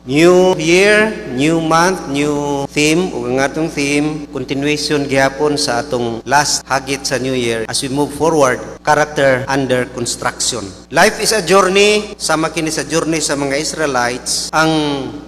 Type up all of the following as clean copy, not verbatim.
New year, new month, new theme. Ug ang atong theme, continuation gihapon sa atong last hagit sa New Year as we move forward, character under construction. Life is a journey, sama kini sa journey sa mga Israelites. Ang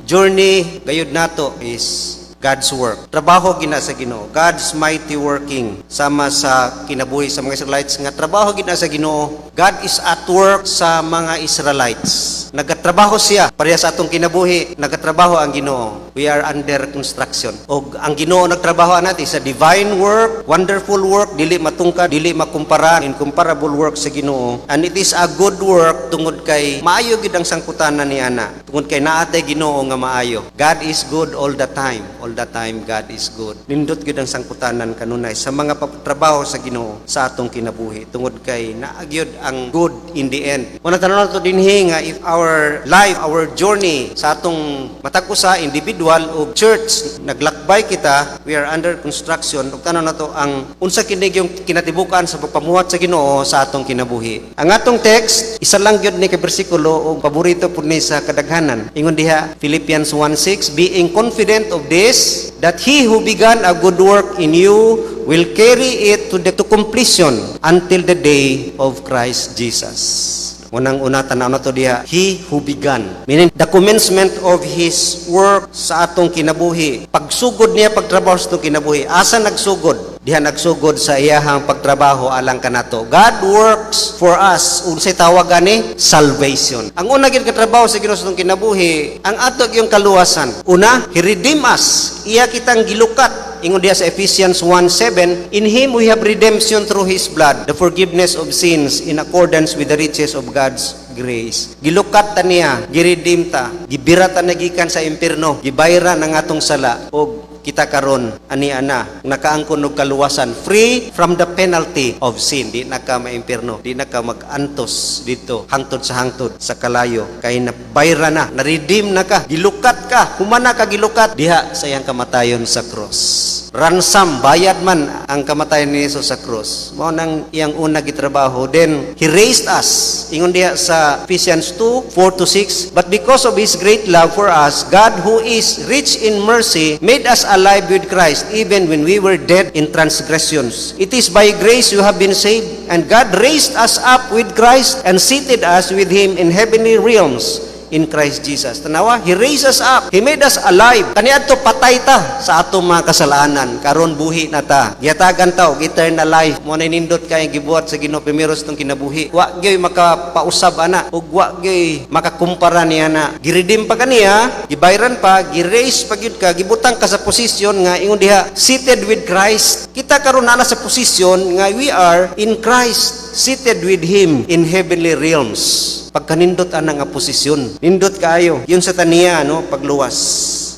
journey gayud nato is God's work. Trabaho gina sa Ginoo. God's mighty working. Sama sa kinabuhi sa mga Israelites nga trabaho gina sa Ginoo. God is at work sa mga Israelites. Nagatrabaho siya pareha sa atong kinabuhi. Nagatrabaho ang Ginoo. We are under construction. O ang Ginoo nagtrabaho natin sa divine work, wonderful work, dili matungkad, dili makumpara, incomparable work sa Ginoo. And it is a good work tungod kay maayo gid ang sangputanan ni ana. Tungod kay naatay Ginoo nga maayo. God is good all the time. All the time, God is good. Nindot gyud ang sangputanan kanunay sa mga trabaho sa Ginoo sa atong kinabuhi. Tungod kay naagyod ang good in the end. Una tanan nato dinhi nga if our life, our journey sa atong matag usa individual o church naglakbay kita, we are under construction. Ug tanan nato ang unsa kini yung kinatibukan sa pagpamuhat sa Ginoo sa atong kinabuhi. Ang atong text isa lang gyud ni ka bersikulo ug paborito pud ni sa kadaghanan. Ingon diha Philippians 1:6, being confident of this, that he who began a good work in you will carry it to completion until the day of Christ Jesus. Unang-una tanaw na to diha, he who began, meaning the commencement of his work sa atong kinabuhi. Pagsugod niya pagtrabaho sa atong kinabuhi, asa nagsugod? Diha nagsugod sa iyahang pagtrabaho alang kanato. God works for us. Unsay tawag ani? Salvation. Ang una gid katrabaho sa Ginoo sa atong kinabuhi, ang ato yung kaluwasan. Una, he redeem us. Iya kitang gilukat. Ingon diha sa Ephesians 1:7, in him we have redemption through his blood, the forgiveness of sins in accordance with the riches of God's grace. Gilukat ta niya, giredeem ta, gibiratan na gikan sa impierno, gibayran ang atong sala og kita karon ani ana nakaangkon og kaluwasan, free from the penalty of sin. Di na ka maimpierno, di na ka magantos dito hangtod sa kalayo kay nabayra na, na-redeem na ka, gilukat ka, humana ka gilukat diha sa iyang kamatayon sa cross. Ransom, bayad man ang kamatayon ni Jesus sa cross. Mao nang iyang una gitrabaho. Then he raised us. Ingon diha sa Ephesians 2:4-6, but because of his great love for us, God who is rich in mercy made us alive with Christ even when we were dead in transgressions. It is by grace you have been saved, and God raised us up with Christ and seated us with him in heavenly realms in Christ Jesus. Tanawa, he raised us up. He made us alive. Kaniadto patay ta sa atong mga kasalanan. Karon buhi na ta. Giyatagan ta og eternal life. Mo na nindot kay gibuhat sa Ginoo primeros tong kinabuhi. Wa gyud makapausab ana ug wa gyud makakumpara niya na. Giredeem pa kaniya, gibayran pa, gi-raise pa gyud ka, gibutang ka sa posisyon nga ingon diha seated with Christ. Kita karon na sa posisyon nga we are in Christ, seated with him in heavenly realms. Pagkanindot ana nga posisyon, nindot kaayo yun sa taniya no pagluwas.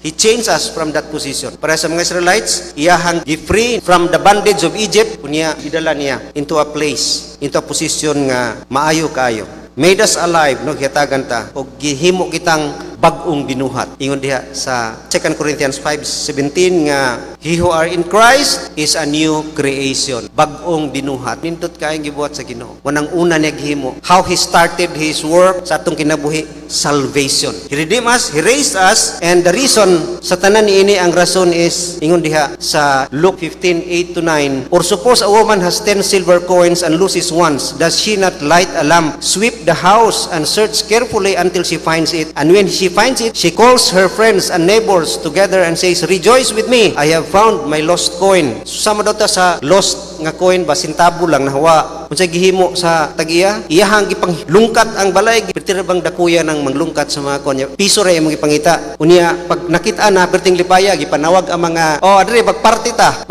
He changed us from that position. Para sa mga Israelites, iyahang gi-free from the bondage of Egypt, kunya idala niya into a place, into a position nga maayo kaayo. Made us alive, no, hiyatagan ta og gihimo kitang bag-ong binuhat. Ingon diha sa 2 Corinthians 5:17 nga he who are in Christ is a new creation. Bag-ong binuhat. Nindot kaayong gibuhat sa Ginoo. Wanang una niya gihimo. How he started his work sa atong kinabuhi, salvation. He redeemed us, he raised us, and the reason sa tanan niini ang rason is ingon diha sa Luke 15:8-9, or suppose a woman has 10 silver coins and loses once, does she not light a lamp, sweep the house, and search carefully until she finds it? And when she finds it, she calls her friends and neighbors together and says, rejoice with me, I have found my lost coin. Susama daw ta sa lost nga coin ba, sintabo lang nahawa. Kung sa gihimo sa tag-iya, iyahang gipanglungkat ang balay, pertira bang dakuya ng manglungkat sa mga konya. Piso ray imong ipangita. Unya pag nakita na perting lipaya, gipanawag ang mga adre magparty ta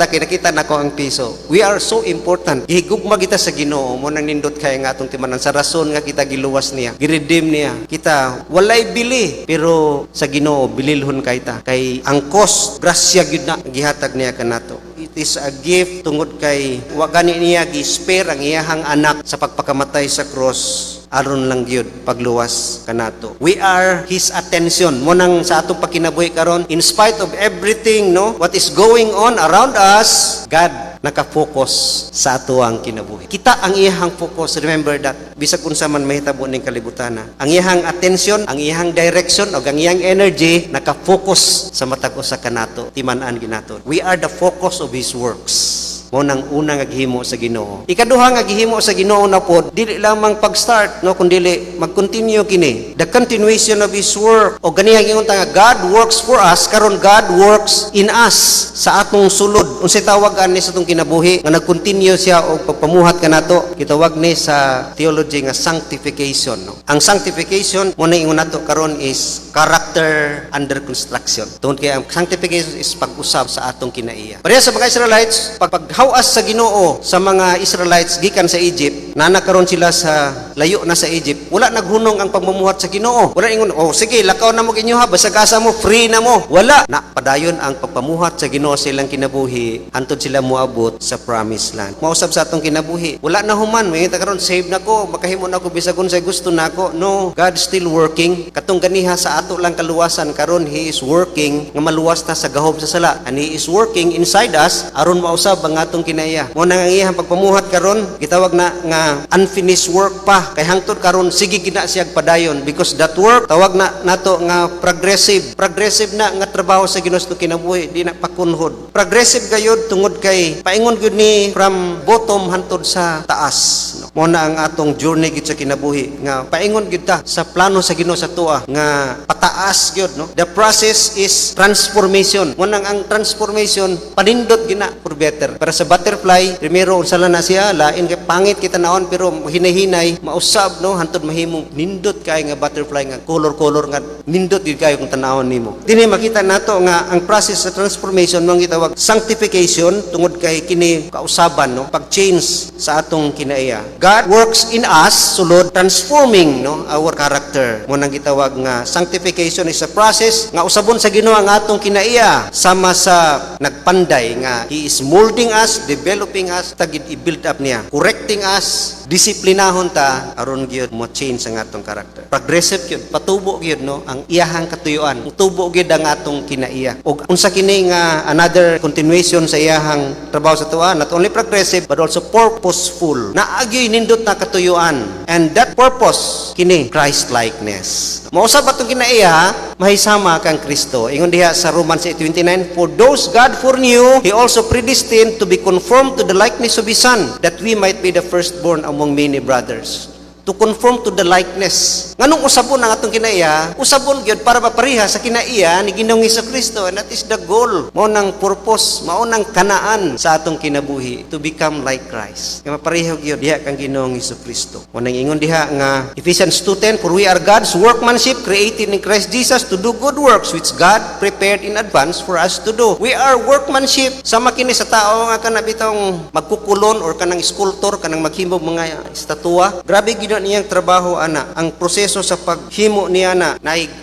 kay nakita nako ang piso. We are so important. Gihigugma kita sa Ginoo mo nang nindot kay nga atong timanan sa rason nga kita giluwas niya, giredeem niya. Kita walay bili pero sa Ginoo bililhon kay ta. Kay ang cost grasya gyud na gihatag niya kanato. It is a gift tungod kay wa gani niya gi-spare ang iyahang anak sa pagpakamatay sa cross. Aron lang gyud pagluwas kanato. We are his attention. Mo nang sa atong pagkinabuhi karon, in spite of everything, no, what is going on around us, God naka-focus sa atuang kinabuhi. Kita ang iyahang focus, remember that, bisag unsa man mahitabo ning kalibutan. Ang iyahang attention, ang iyahang direction, o ang iyahang energy, naka-focus sa matag usa kanato, timan-an ginato. We are the focus of His works. Mo nang unang aghimo sa Ginoo. Ikaduha nga gihimo sa Ginoo na pod, dili lamang pag-start no kundi mag-continue kini. The continuation of His work. O ganihang ingon ta nga God works for us, karon God works in us sa atong sulod. Unsay tawag ani sa atong kinabuhi nga nag-continue siya og pagpamuhat kanato, gitawag ni sa theology nga sanctification. No? Ang sanctification mo na ingon nato karon is character under construction. Tungod kay ang sanctification is pag-usab sa atong kinaiya. Pareha sa mga Israelites, paghawas sa Ginoo sa mga Israelites gikan sa Egypt, nanakaron sila sa layo na sa Egypt, wala naghunong ang pagmumuhat sa Ginoo. Wala ingon, oh sige, lakaw na mo kinyo ha, basta gasa mo, free na mo. Wala. Na padayon ang pagpamuhat sa Ginoo sa ilang kinabuhi, hantod sila moabot sa promised land. Mausab sa atong kinabuhi. Wala na human, may karon save na ko, makahimo na ko bisag unsay gusto nako. No, God still working. Katong ganiha sa ato lang kaluwasan karon, He is working nga maluwas na sa gahom sa sala. And He is working inside us aron mausab ang atong kinaya. Mo nang iyang pagpamuhat karon, gitawag na nga unfinished work pa. Kay hangtod karon sige gina siya padayon because that work tawag na nato nga progressive. Progressive na nga trabaho sa Ginoo sa kinabuhi, di na pakunhod. Progressive gayud tungod kay paingon gyud ni from bottom hantod sa taas. No? Mo na ang atong journey gid sa kinabuhi nga paingon gyud ta sa plano sa Ginoo sa tuwa nga pataas gyud, no? The process is transformation. Mo nang ang transformation panindot gina for better. Para sa butterfly, primero unsa na siya, lain kay pangit kita naon pero hinay-hinay, mausab no hantod mahimong nindot kay nga butterfly nga color-color nga nindot gid kayo kung tanawon nimo. Dinhi makita nato nga ang process sa transformation mong gitawag sanctification tungod kay kini kausaban no pag-change sa atong kinaiya. God works in us sulod transforming no our character. Mo nang gitawag nga sanctification is a process nga usabon sa Ginoo ang atong kinaiya sama sa nagpanday nga He is molding us, developing us, tagid i-build up niya, correcting us, disiplinahon ta aron gyud mo change ang atong character. Progressive gyud, patubo gyud no ang iyahang katuyuan. Tubo gyud ang atong kinaiya. Og unsa kini nga another continuation sa iyahang trabaho sa tuwa, not only progressive but also purposeful. Naagi nindot na katuyuan. And that purpose kini Christ likeness. Mausab atong kinaiya mahisama kang Kristo. Ingon diha sa Romans 8:29, for those God foreknew, He also predestined to be conformed to the likeness of His Son, that we might be the firstborn among many brothers. To conform to the likeness. Nganong usabon ang atong kinaiya? Usabon gyud para mapareha sa kinaiya ni Ginoong Hesukristo, and that is the goal. Mao nang purpose, mao nang kanaan sa atong kinabuhi to become like Christ. Kaya mapareha gyud diha kang Ginoong Hesukristo. Mo nang ingon diha nga Ephesians 2:10, for we are God's workmanship created in Christ Jesus to do good works which God prepared in advance for us to do. We are workmanship. Sama kini sa tao nga kana bitong magkukulon or kanang sculptor, kanang maghimo mga estatwa. Grabe gyud niyang trabaho ana. Ang proseso sa paghimo niya na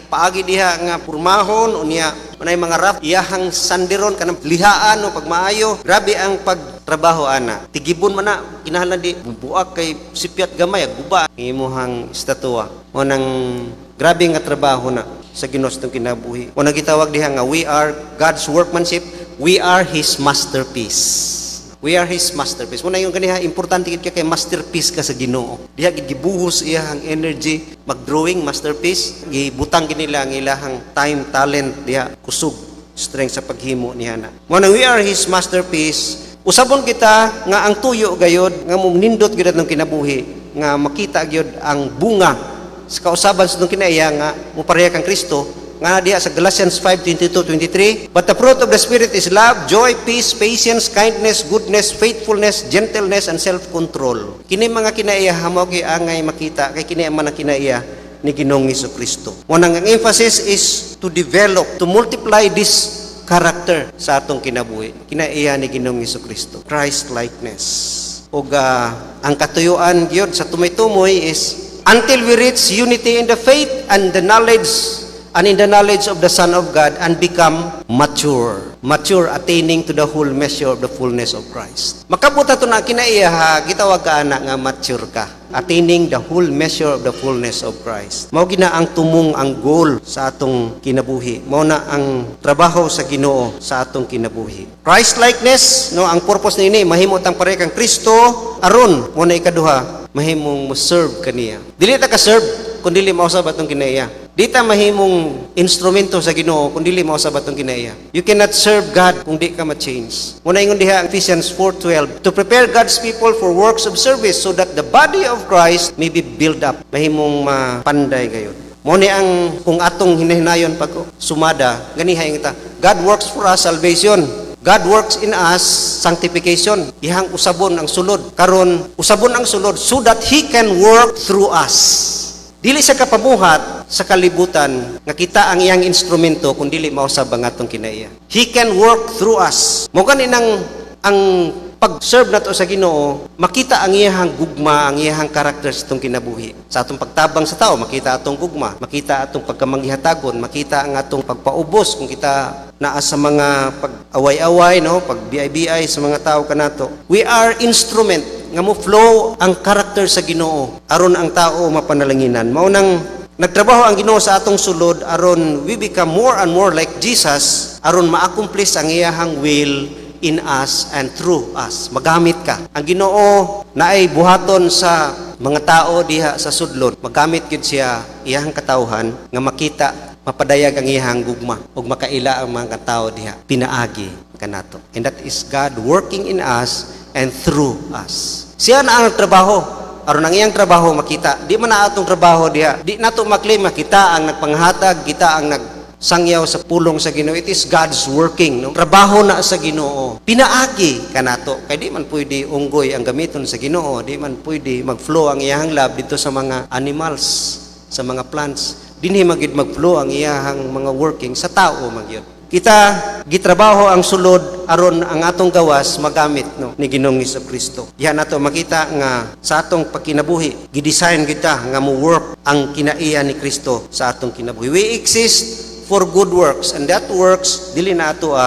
paagi diha nga purmahon o niya manay mga raf iyahang sandiron kanang lihaan o pagmaayo. Grabe ang pagtrabaho ana. Tigibon man na kinahanglan di bubuak kay sipyat gamay guba imuhang estatwa. O nang grabe nga trabaho na sa Ginoo sa kinabuhi. O nagitawag diha nga we are God's workmanship. We are His masterpiece. We are His masterpiece. Muna yung ganiha, importante gid kay masterpiece ka sa Ginoo. Diha gid gibuhos iyang energy, mag-drawing masterpiece, gibutang gid nila ang ilahang time, talent diha, kusog, strength sa paghimo niya na. Muna we are His masterpiece. Usabon kita nga ang tuyo gayod nga nindot gyud atong kinabuhi, nga makita gyud ang bunga sa kausaban sa atong kinaiya nga mopareha kang Kristo. Nga diha sa Galatians 5:22-23, but the fruit of the Spirit is love, joy, peace, patience, kindness, goodness, faithfulness, gentleness, and self-control. Kini mga kinaiya hamo gi angay makita kay kini man ang kinaiya ni Ginoong Hesukristo. Unang ang emphasis is to develop, to multiply this character sa atong kinabuhi. Kinaiya ni Ginoong Hesukristo, Christ likeness. Og ang katuyuan gyud sa tumay-tumoy is until we reach unity in the faith and the knowledge and in the knowledge of the Son of God, and become mature. Mature, attaining to the whole measure of the fullness of Christ. Makabuta to na kinaiya ha, gitawag ka anak nga mature ka. Attaining the whole measure of the fullness of Christ. Mao gina ang tumong ang goal sa atong kinabuhi. Mao na ang trabaho sa Ginoo sa atong kinabuhi. Christ likeness, no, ang purpose nini mahimo tang pare kang Kristo aron mo na ikaduha mahimong mo serve kaniya. Dili ta ka serve kun dili mao sa batong kinaiya. Di ta mahimong instrumento sa Ginoo kun dili mao sa batong kinaiya. You cannot serve God kung di ka ma-change. Muna ingon diha Ephesians 4:12, to prepare God's people for works of service so that the body of Christ may be built up. Mahimong mapanday gayon. Mo ni ang kung atong hinahinayon pag sumada ganihay ta. God works for us salvation. God works in us sanctification. Ihang usabon ang sulod. Karon usabon ang sulod so that He can work through us. Dili sa kapabuhat sa kalibutan nga kita ang iyang instrumento kung dili mausab ang atong kinaiya. He can work through us. Mo ganinang ang pag-serve nato sa Ginoo, makita ang iyang gugma, ang iyang karakter sa atong kinabuhi. Sa atong pagtabang sa tao, makita atong gugma, makita atong pagkamanghihatagon, makita ang atong pagpaubos kung kita naa sa mga pag-away-away, no, pag-biay-biay sa mga tao kanato. We are instrument nga mo flow ang karakter sa Ginoo aron ang tao mapanalanginan. Mao nang nagtrabaho ang Ginoo sa atong sulod aron we become more and more like Jesus aron ma-accomplish ang iyahang will in us and through us. Magamit ka. Ang Ginoo naay buhaton sa mga tao diha sa sudlon. Magamit gid siya iyahang katawhan nga makita mapadayag ang iyahang gugma ug makaila ang mga tao diha pinaagi kanato. And that is God working in us and through us. Siya na ang trabaho. Aron ang iyang trabaho makita. Di man na atong trabaho diha. Di nato maklaim makita ang nagpanghatag, kita ang nagsangyaw sa pulong sa Ginoo. It is God's working, no? Trabaho na sa Ginoo. Pinaagi kanato. Kay di man pwede unggoy ang gamiton sa Ginoo. Di man pwede mag-flow ang iyang love dito sa mga animals, sa mga plants. Dinhi magid mag-flow ang iyang mga working sa tao magyud. Kita gitrabaho ang sulod aron ang atong gawas magamit, no, ni Ginoong Hesukristo. Diha nato makita nga sa atong pagkinabuhi gidesign kita nga mo work ang kinaiya ni Kristo sa atong kinabuhi. We exist for good works, and that works dili na ato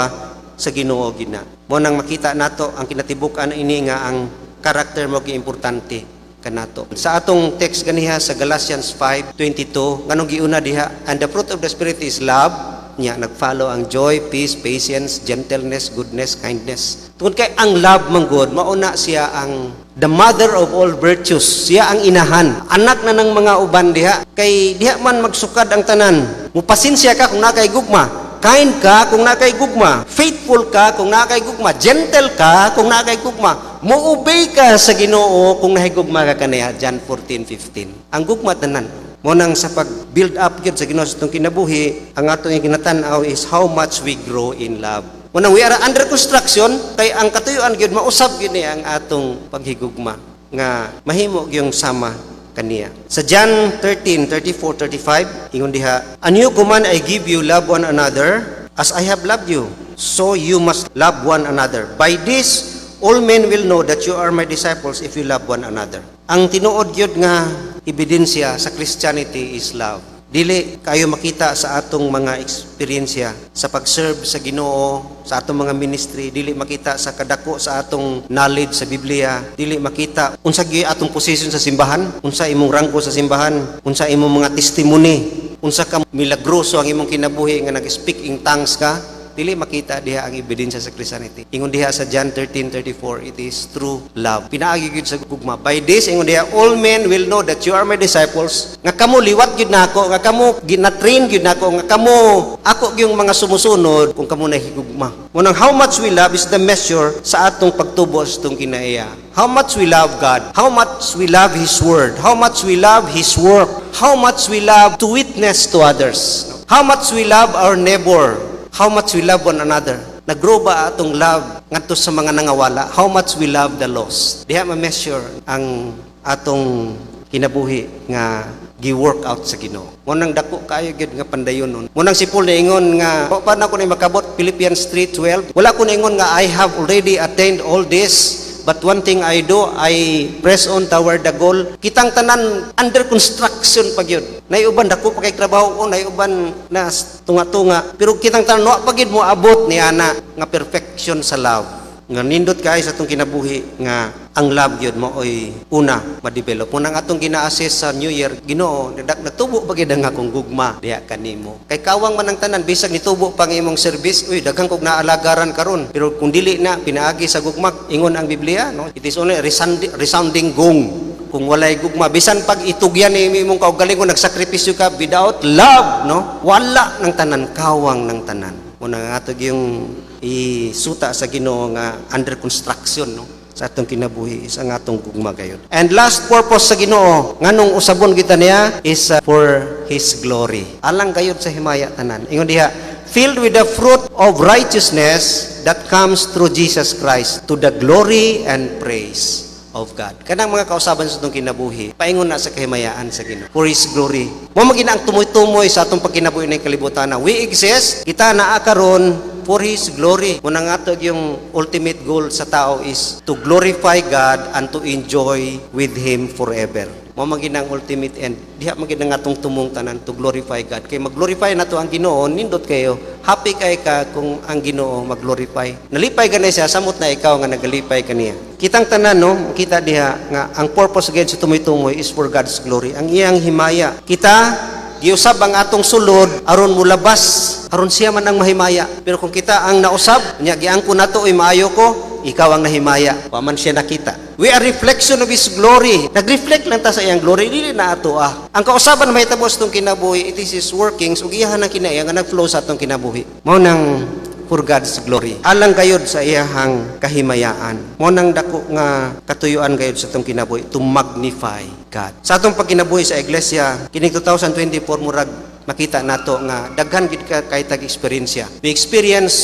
sa Ginoo gina. Mo nang makita nato ang kinatibuk-an ini nga ang karakter mo giimportante kanato. Sa atong text ganiha sa Galatians 5:22 nganong giuna diha, and the fruit of the Spirit is love. Nya nagfollow ang joy, peace, patience, gentleness, goodness, kindness. Tungod kay ang love manggod mauna siya ang the mother of all virtues. Siya ang inahan. Anak na ng mga uban diha. Kay diha man magsukad ang tanan. Mupasinsya ka kung nakay gugma. Kind ka kung nakay gugma. Faithful ka kung nakay gugma. Gentle ka kung nakay gugma. Mo-obey ka sa Ginoo kung nahigugma ka kaniya. John 14:15. Ang gugma tanan. Mo nang sa pag-build up gyud sa Ginoo sa itong kinabuhi, ang atong kinatan-aw is how much we grow in love. Mo nang we are under construction, kay ang katuyoan gyud mausab gyud ni ang atong paghigugma nga mahimo gyung sama kaniya. Sa John 13:34-35 ingon diha, "A new command I give you, love one another as I have loved you, so you must love one another. By this all men will know that you are my disciples if you love one another." Ang tinuod gyud nga ebidensya sa Christianity is love. Dili kayo makita sa atong mga eksperyensya sa pag-serve sa Ginoo, sa atong mga ministry, dili makita sa kadako sa atong knowledge sa Biblia, dili makita unsa gyud atong position sa simbahan, unsa imong rangko sa simbahan, unsa imong mga testimony, unsa ka milagroso ang imong kinabuhi nga nag-speak in tongues ka. Dili makita diha ang ebidensya sa Christianity. Ingon diha sa John 13:34, it is true love. Pinaagi gyud sa gugma. By this ingon diha, all men will know that you are my disciples. Nga kamo liwat gyud nako, nga kamo gina-train gyud nako, nga kamo ako gyung mga sumusunod kung kamo nahigugma. Munang how much we love is the measure sa atong pagtubo sa atong kinaiya. How much we love God, how much we love His Word, how much we love His work, how much we love to witness to others, how much we love our neighbor, how much we love one another. Nag-grow ba atong love ngadto sa mga nangawala? How much we love the lost? Diha ma-measure ang atong kinabuhi nga gi-work out sa Ginoo. Mo nang dako kayo gyud nga pandayon nun. Mo nang si Paul ingon nga pa na ko ni makabot Philippians 3:12. Wala ko ingon nga I have already attained all this. But one thing I do, I press on toward the goal. Kitang tanan under construction pa gyud. Naiuban dako pa kay trabaho ko, naiuban na tunga-tunga. Pero kitang tanan wa pagid mo abot ni ana nga perfection sa love. Nga nindot kay sa atong kinabuhi nga ang love gyud mo oy una ma-develop. Mo nang atong gina-assess sa New Year, Ginoo, natubo ba gid ang akong gugma diha kanimo. Kay kawang man ang tanan bisag nitubo pang imong service, uy daghang kog naalagaran karon. Pero kung dili na pinaagi sa gugma, ingon ang Biblia, no? It is only resounding gong. Kung walay gugma, bisan pag itugyan ni imong kaugalingon nagsakripisyo ka without love, no? Wala ng tanan, kawang ng tanan. Muna nga atog yung isuta sa Ginoo nga under construction, no? Sa atong kinabuhi is ang atong gugma gayud. And last purpose sa Ginoo nganong usabon kita niya is for His glory. Alang gayud sa himaya tanan. Ingon diha, filled with the fruit of righteousness that comes through Jesus Christ to the glory and praise of God. Kanang mga kausaban sa itong kinabuhi, paingon na sa kahimayaan sa Ginoo. For His glory. Mo magina ang tumoy-tumoy sa atong pagkinabuhi ng kalibutan na we exist, kita naa karon for His glory. Muna nga ito yung ultimate goal sa tao is to glorify God and to enjoy with Him forever. Mo magina ang ultimate end. Diha magina nga itong tumong tanan to glorify God. Kaya mag-glorify na to ang Ginoo, nindot kayo. Happy kay ka kung ang Ginoo mag-glorify. Nalipay ka na siya, samot na ikaw nga nagalipay ka niya. Kitang tanan, no? Kita diha nga ang purpose again sa tumoy-tumoy is for God's glory. Ang iyang himaya. Kita giusab ang atong sulod aron mulabas aron siya man ang mahimaya. Pero kung kita ang nausab, nya giangko nato oy maayo ko, ikaw ang nahimaya. Wa man siya nakita. We are reflection of His glory. Nag-reflect lang ta sa iyang glory, dili na ato Ang kausaban mahitabo sa itong kinabuhi, it is His workings ug iyahan ang kinaya nga nag-flow sa atong kinabuhi. Mao nang for God's glory. Alang gayud sa iyahang kahimayaan. Mo nang dako nga katuyuan gayud sa atong kinabuhi to magnify God. Sa atong pagkinabuhi sa iglesia, kining 2024 murag makita nato nga daghan gid ka kay tag-eksperyensya. We experience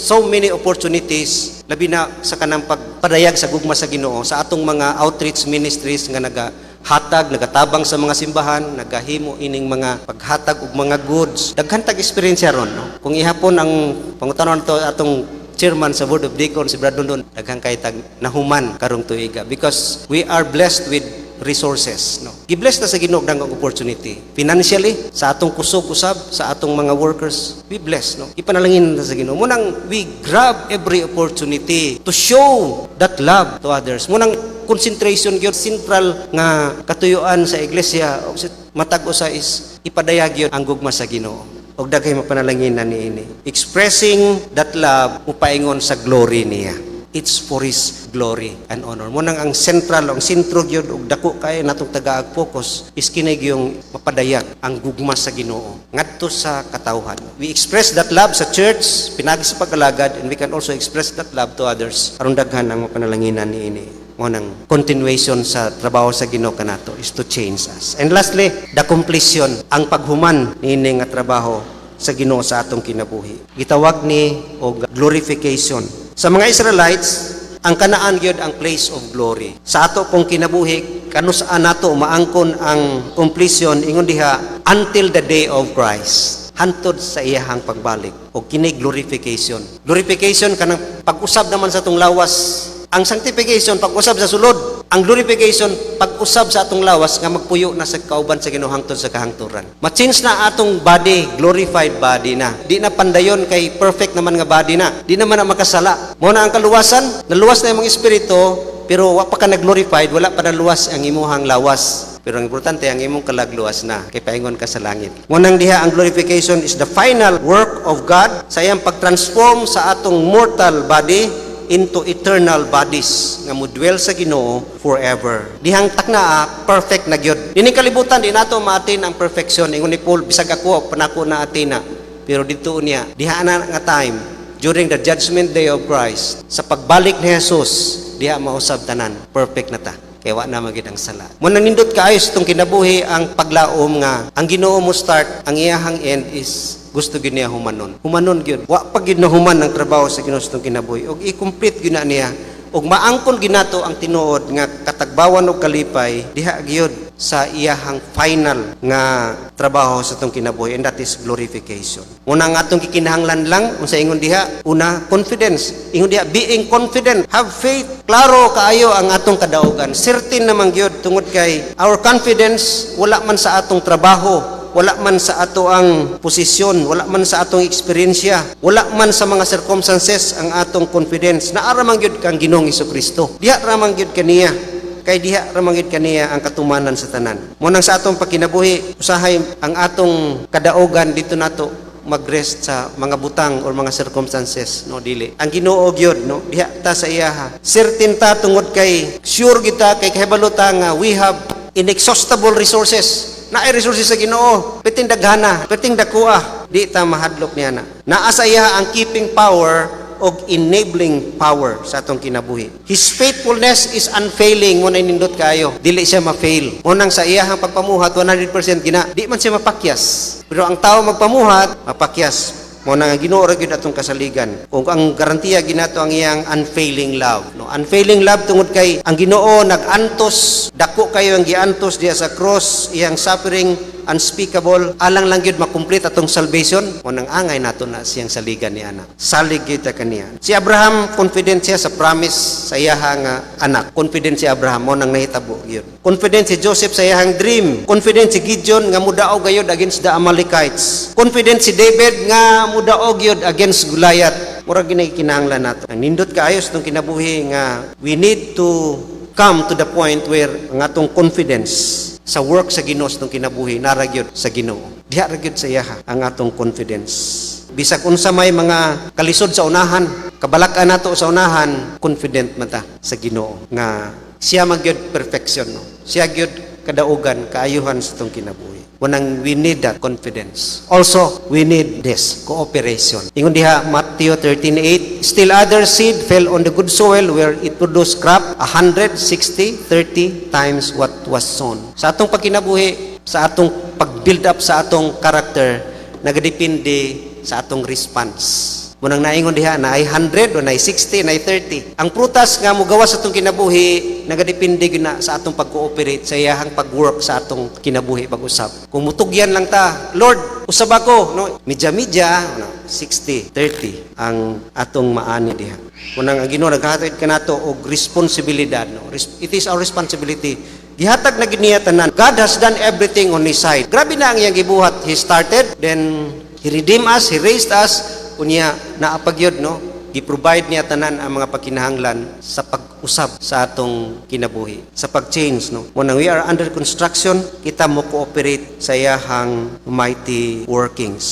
so many opportunities labi na sa kanang pagpadayag sa gugma sa Ginoo sa atong mga outreach ministries nga nagatabang sa mga simbahan, nagahimo ining mga paghatag og mga goods. Daghan tag-eksperyensya ron, no? Kung ihapon ang pangutanon nato atong chairman sa Board of Deacons si Brad London, daghang kay tag nahuman karong tuiga because we are blessed with resources, no? Gibless na sa Ginoo ang opportunity financially sa atong kusog-usab sa atong mga workers. We bless, no? Ipanalangin na sa Ginoo munang we grab every opportunity to show that love to others. Munang concentration gyud central nga katuyuan sa iglesia matag usa is ipadayag gyud ang gugma sa Ginoo. Og daghay mapanalanginan niini. Expressing that love upaingon sa glory niya. It's for His glory and honor. Munang ang central, ang sentro gyud og dako kay natong tagaag focus is kinig yung mapadayag ang gugma sa Ginoo ngadto sa katawhan. We express that love sa church, pinagi sa pag-alagad, and we can also express that love to others. Aron daghan ang mapanalanginan niini. Munang continuation sa trabaho sa Ginoo kanato is to change us. And lastly, the completion, ang paghuman niini nga trabaho sa Ginoo sa atong kinabuhi. Gitawag ni og glorification. Sa mga Israelites, ang Kanaan gyud ang place of glory. Sa ato pong kinabuhi, kanus-an nato maangkon ang completion ingon diha until the day of Christ. Hantod sa iyahang pagbalik o kini glorification. Glorification kanang pag-usab naman sa atong lawas. Ang sanctification pag-usab sa sulod. Ang glorification pag-usab sa atong lawas nga magpuyo na sa kauban sa Ginoo hangtod sa kahangturan. Ma-change na atong body, glorified body na. Di na pandayon kay perfect naman nga body na. Di naman na makasala. Mo na ang kaluwasan, naluwas na imong espiritu, pero wa pa ka na-glorified, wala pa naluwas ang imuhang lawas. Pero ang importante, ang imong kalagluwas na, kay paingon ka sa langit. Munang diha, ang glorification is the final work of God sa iyang pag-transform sa atong mortal body into eternal bodies nga mudwell sa Ginoo forever. Dihang takna perfect na gyud. Dini kalibutan di nato maatin ang perfection. Ingon ni Paul, bisag ako panako na atina. Pero dito niya, diha na nga time during the judgment day of Christ, sa pagbalik ni Jesus, diha mausab tanan, perfect na ta. Kaya wa na magid ang sala. Muna nindot kaayos itong kinabuhi ang paglaom nga ang Ginoo mo start, ang iyahang end is gusto gyud niya humanon. Humanon gyud. Wa pa gyud na human ang trabaho sa Ginoo sa kinabuhi. Og i-complete gyud na niya. Og maangkon ginato ang tinuod nga katagbawan og kalipay diha gyud sa iyahang final nga trabaho sa atong kinabuhi, and that is glorification. Una nga atong kikinahanglan lang unsa ingon diha, una confidence. Ingon diha being confident, have faith. Klaro kaayo ang atong kadaugan. Certain naman gyud tungod kay our confidence wala man sa atong trabaho, wala man sa ato ang posisyon, wala man sa atong eksperyensya, wala man sa mga circumstances ang atong confidence. Naara man gyud kang Ginoong Hesukristo. Diha ra man gyud kaniya. Kay diha ra man gyud kaniya ang katumanan sa tanan. Munang sa atong pagkinabuhi, usahay ang atong kadaugan dito nato mag-rest sa mga butang or mga circumstances, no, dili. Ang Ginoo gyud, no, diha ta sa iyaha. Certain ta tungod kay sure kita kay kahibalo ta nga we have inexhaustible resources. Naay resources sa Ginoo, piting daghana, piting dakuha, di ta mahadlok niya na. Naa sa iya ang keeping power og enabling power sa atong kinabuhi. His faithfulness is unfailing. Mo na nindot kayo, dili siya ma-fail. Unang sa iyahang pagpamuhat 100% gina, di man siya mapakyas. Pero ang tao magpamuhat, mapakyas. Mo na nga Ginoo ra gyud atong kasaligan. Kung ang garantiya ginato ang iyang unfailing love, no, unfailing love tungod kay ang Ginoo nag-antos, dako kayo ang giantos diya sa cross, iyang suffering unspeakable, alang lang gyud makomplete atong salvation. Mo nang angay nato na siyang saligan ni ana. Salig gyud ta kaniya. Si Abraham confident siya sa promise sa iyaha nga anak. Confident si Abraham mo nang nahitabo gyud. Confident si Joseph sa iyahang dream. Confident si Gideon nga mudaog gayud against the Amalekites. Confident si David nga mudaog gyud against Goliath. Murag ginay kinahanglan nato. Ang nindot kaayos tong kinabuhi nga we need to come to the point where ang atong confidence sa work sa Ginoo tong kinabuhi naragyod sa Ginoo. Diha ragyod sa iyaha ang atong confidence. Bisag unsa may mga kalisod sa unahan, kabalak-an nato sa unahan, confident man ta sa Ginoo nga siya magyud perfection, no. Siya gyud kadaugan, kaayuhan sa tong kinabuhi. Wanang we need that confidence. Also, we need this cooperation. Ingon diha Matthew 13:8, still other seed fell on the good soil where it produced crop 100, 60, 30 times what was sown. Sa atong pagkinabuhi, sa atong pag-build up sa atong character, nagadepende sa atong response. Munang naingon diha na ay 100 o na ay 60, na ay 30. Ang prutas nga mogawas sa atong kinabuhi nagadepende gyud sa atong pag-cooperate sa iyahang pag-work sa atong kinabuhi pag-usab. Kung mutugyan lang ta, Lord, usab ako, no, medya-medya, no, 60, 30 ang atong maani diha. Munang ang Ginoo naghatag kanato og responsibilidad, no. It is our responsibility. Gihatag na gid niya tanan. God has done everything on His side. Grabe na ang iyang gibuhat. He started, then He redeemed us, He raised us. Kunya naapagyod, no, gi-provide niya tanan ang mga pagkinahanglan sa pag-usab sa atong kinabuhi, sa pag-change, no. When we are under construction, kita mo cooperate sa iyahang mighty workings.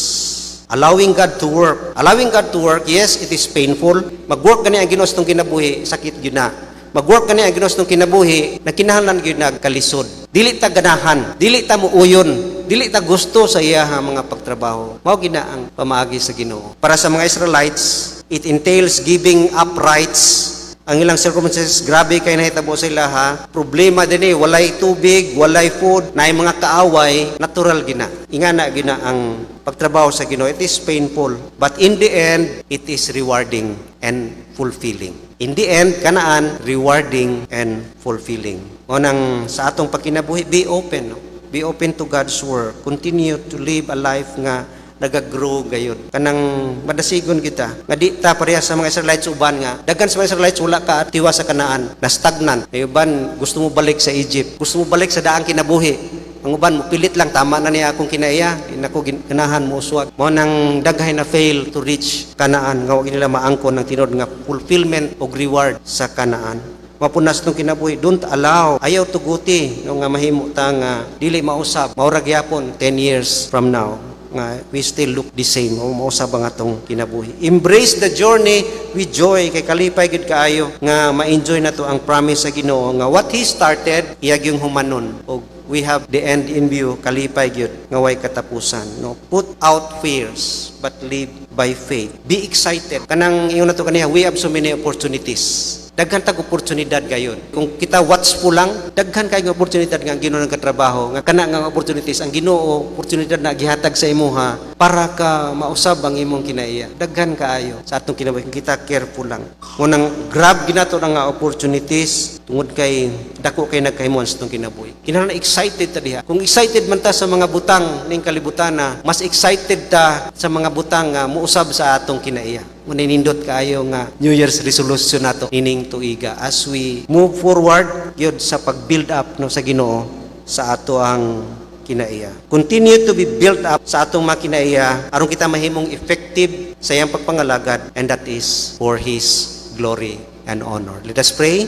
Allowing God to work. Allowing God to work, yes, it is painful. Mag-work gani ang Ginoo sa atong kinabuhi, sakit gyud na. Mag-work gani ang Ginoo sa atong kinabuhi, nakinahanglan gyud na kalisod. Dili ta ganahan, dili ta muuyon, dili ta gusto sa iyahang mga pagtrabaho. Mao gina ang pamaagi sa Ginoo. Para sa mga Israelites, it entails giving up rights. Ang ilang circumstances, grabe kay nahitabo sila, ha. Problema din walay tubig, walay food, naay mga kaaway, natural gina. Ingana gina ang pagtrabaho sa Ginoo. It is painful, but in the end, it is rewarding and fulfilling. In the end, kanaan, rewarding and fulfilling. O nang sa atong pagkinabuhi, be open, no? Be open to God's work. Continue to live a life nga nagagrow gayud. Kanang madasigon kita nga di ta pareha sa mga Israelites uban nga daghan sa mga Israelites wala ka tiwa sa kanaan, na stagnan. May uban gusto mo balik sa Egypt, gusto mo balik sa daang kinabuhi. Ang uban mo pilit lang, tama na niya akong kinaiya, inako ganahan mo uswag. Mo nang daghay na fail to reach Kanaan nga wa nila maangkon ng tinod nga fulfillment og reward sa Kanaan. Mapunas nung kinabuhi, don't allow, ayaw tuguti no nga mahimo ta nga dili mausab, maurag yapon 10 years from now nga we still look the same o mausab ang atong kinabuhi. Embrace the journey with joy, kay kalipay gid kaayo nga ma-enjoy nato ang promise sa Ginoo nga what He started iyag yung humanon, og we have the end in view, kalipay gyud nga way katapusan, no. Put out fears but live by faith. Be excited. Kanang ingon nato kaniya, we have so many opportunities. Daghan tag oportunidad gayon. Kung kita watchful lang, daghan kay nga oportunidad nga ang Ginoo nagkatrabaho, nga kana nga opportunities ang Ginoo oportunidad na gihatag sa imuha para ka mausab ang imong kinaiya. Daghan kaayo sa atong kinabuhi kita careful lang. Unang grab ginato nga opportunities tungod kay dako kay nagkahimuon sa atong kinabuhi. Kinahanglan excited ta diha. Kung excited man ta sa mga butang ning kalibutan na, mas excited ta sa mga butang nga muusab sa atong kinaiya. Maninindot kaayo nga New Year's resolution nato ining tuiga as we move forward gyud sa pag-build up no sa Ginoo sa ato ang kinaiya. Continue to be built up sa atong mga kinaiya aron kita mahimong effective sa iyang pagpangalagad, and that is for His glory and honor. Let us pray.